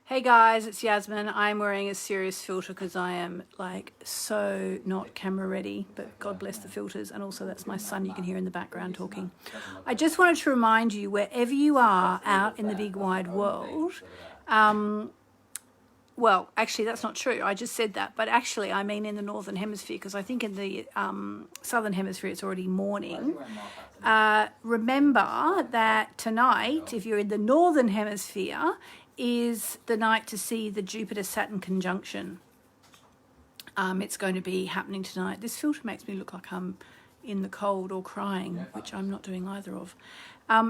Hey guys, it's Yasmin. I'm wearing a serious filter because I am like so not camera ready, but God bless the filters. And also that's my son you can hear in the background talking. I just wanted to remind you, wherever you are out in the big wide world, well, actually that's not true. I just said that, but actually I mean in the northern hemisphere, because I think in the southern hemisphere it's already morning. Remember that tonight, if you're in the northern hemisphere, is the night to see the Jupiter Saturn conjunction. It's going to be happening tonight. This filter makes me look like I'm in the cold or crying, which I'm not doing either of.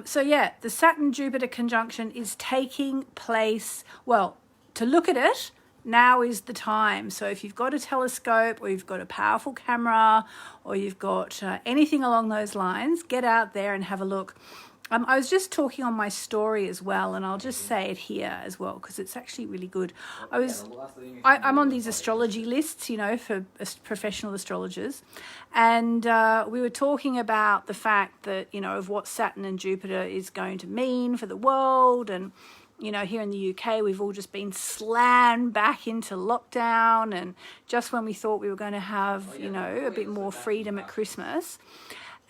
So yeah, the Saturn Jupiter conjunction is taking place. Well, to look at it, now is the time. So if you've got a telescope or you've got a powerful camera or you've got anything along those lines, get out there and have a look. I was just talking on my story as well, and I'll just say it here as well because it's actually really good. I'm on these astrology lists, you know, for professional astrologers, and we were talking about the fact that, you know, of what Saturn and Jupiter is going to mean for the world. And you know, here in the UK, we've all just been slammed back into lockdown, and just when we thought we were going to have, you know, a bit more freedom at Christmas.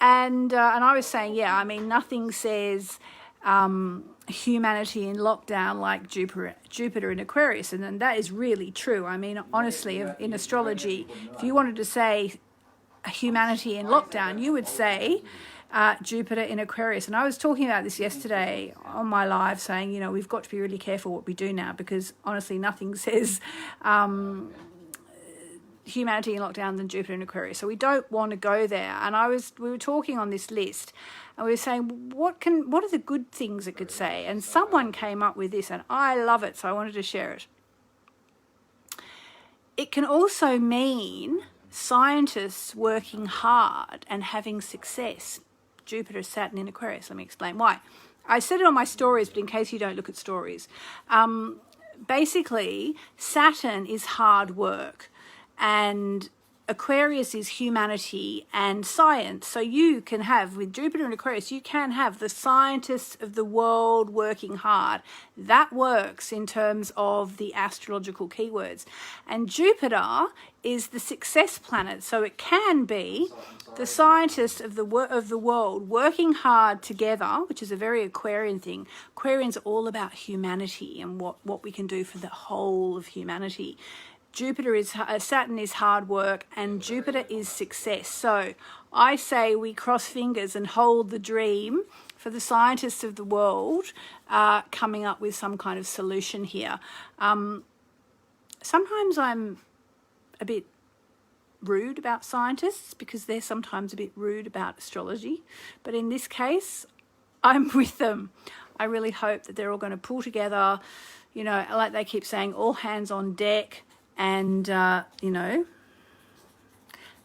And I was saying, yeah, I mean, nothing says humanity in lockdown like Jupiter in Aquarius. And that is really true. I mean, honestly, in astrology, if you wanted to say humanity in lockdown, you would say Jupiter in Aquarius. And I was talking about this yesterday on my live, saying, you know, we've got to be really careful what we do now, because honestly, nothing says humanity in lockdown than Jupiter in Aquarius. So we don't want to go there. And we were talking on this list, and we were saying, what are the good things it could say? And someone came up with this, and I love it, so I wanted to share it. It can also mean scientists working hard and having success. Jupiter, Saturn in Aquarius. Let me explain why. I said it on my stories, but in case you don't look at stories, basically Saturn is hard work, and Aquarius is humanity and science. So you can have, with Jupiter and Aquarius, you can have the scientists of the world working hard. That works in terms of the astrological keywords. And Jupiter is the success planet. So it can be the scientists of the world working hard together, which is a very Aquarian thing. Aquarians are all about humanity and what we can do for the whole of humanity. Saturn is hard work, and Jupiter is success. So I say we cross fingers and hold the dream for the scientists of the world coming up with some kind of solution here. Sometimes I'm a bit rude about scientists because they're sometimes a bit rude about astrology. But in this case, I'm with them. I really hope that they're all going to pull together, you know, like they keep saying, all hands on deck. And, you know,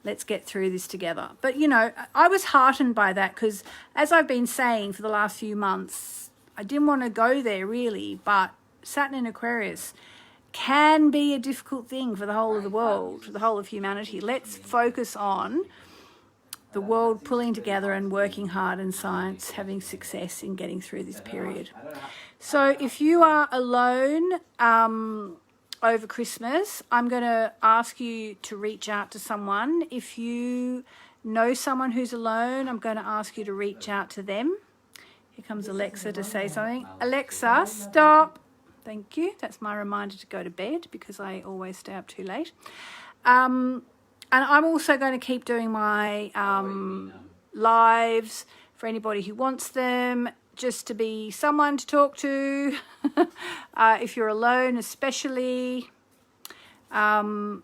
let's get through this together. But, you know, I was heartened by that because, as I've been saying for the last few months, I didn't want to go there really, but Saturn in Aquarius can be a difficult thing for the whole of the world, for the whole of humanity. Let's focus on the world pulling together and working hard, and science having success in getting through this period. So if you are alone over Christmas, I'm going to ask you to reach out to someone. If you know someone who's alone, I'm going to ask you to reach out to them. Here comes Alexa to say something. Alexa, stop. Thank you. That's my reminder to go to bed because I always stay up too late. And I'm also going to keep doing my lives for anybody who wants them, just to be someone to talk to. If you're alone especially. I'm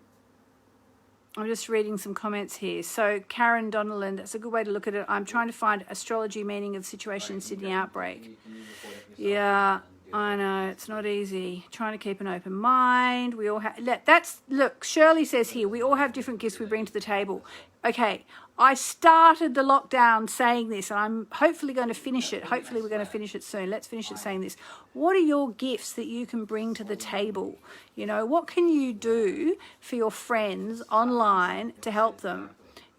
just reading some comments here. So Karen Donnellan, that's a good way to look at it. I'm trying to find astrology meaning of situation in Sydney outbreak. Yeah, I know, it's not easy. Trying to keep an open mind. We all have, look, Shirley says here, we all have different gifts we bring to the table. Okay, I started the lockdown saying this, and I'm hopefully going to finish it. Hopefully we're going to finish it soon. Let's finish it saying this. What are your gifts that you can bring to the table? You know, what can you do for your friends online to help them?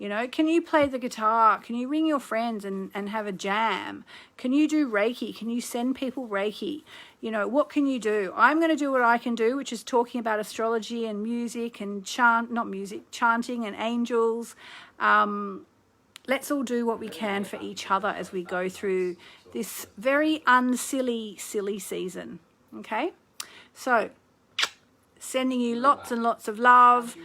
You know, can you play the guitar? Can you ring your friends and have a jam? Can you do Reiki? Can you send people Reiki? You know, what can you do? I'm going to do what I can do, which is talking about astrology and music and chanting and angels. Let's all do what we can for each other as we go through this very silly season. Okay? So, sending you lots and lots of love.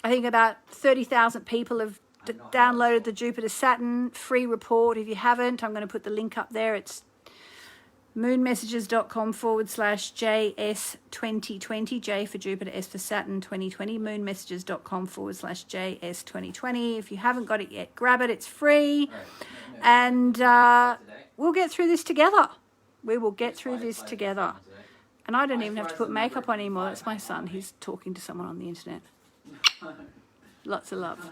I think about 30,000 people have downloaded the Jupiter Saturn free report. If you haven't, I'm going to put the link up there. It's moonmessages.com/JS2020, J for Jupiter, S for Saturn 2020, moonmessages.com/JS2020. If you haven't got it yet, grab it. It's free. And we'll get through this together. We will get through this together. And I don't even have to put makeup on anymore. That's my son. He's talking to someone on the internet. Lots of love.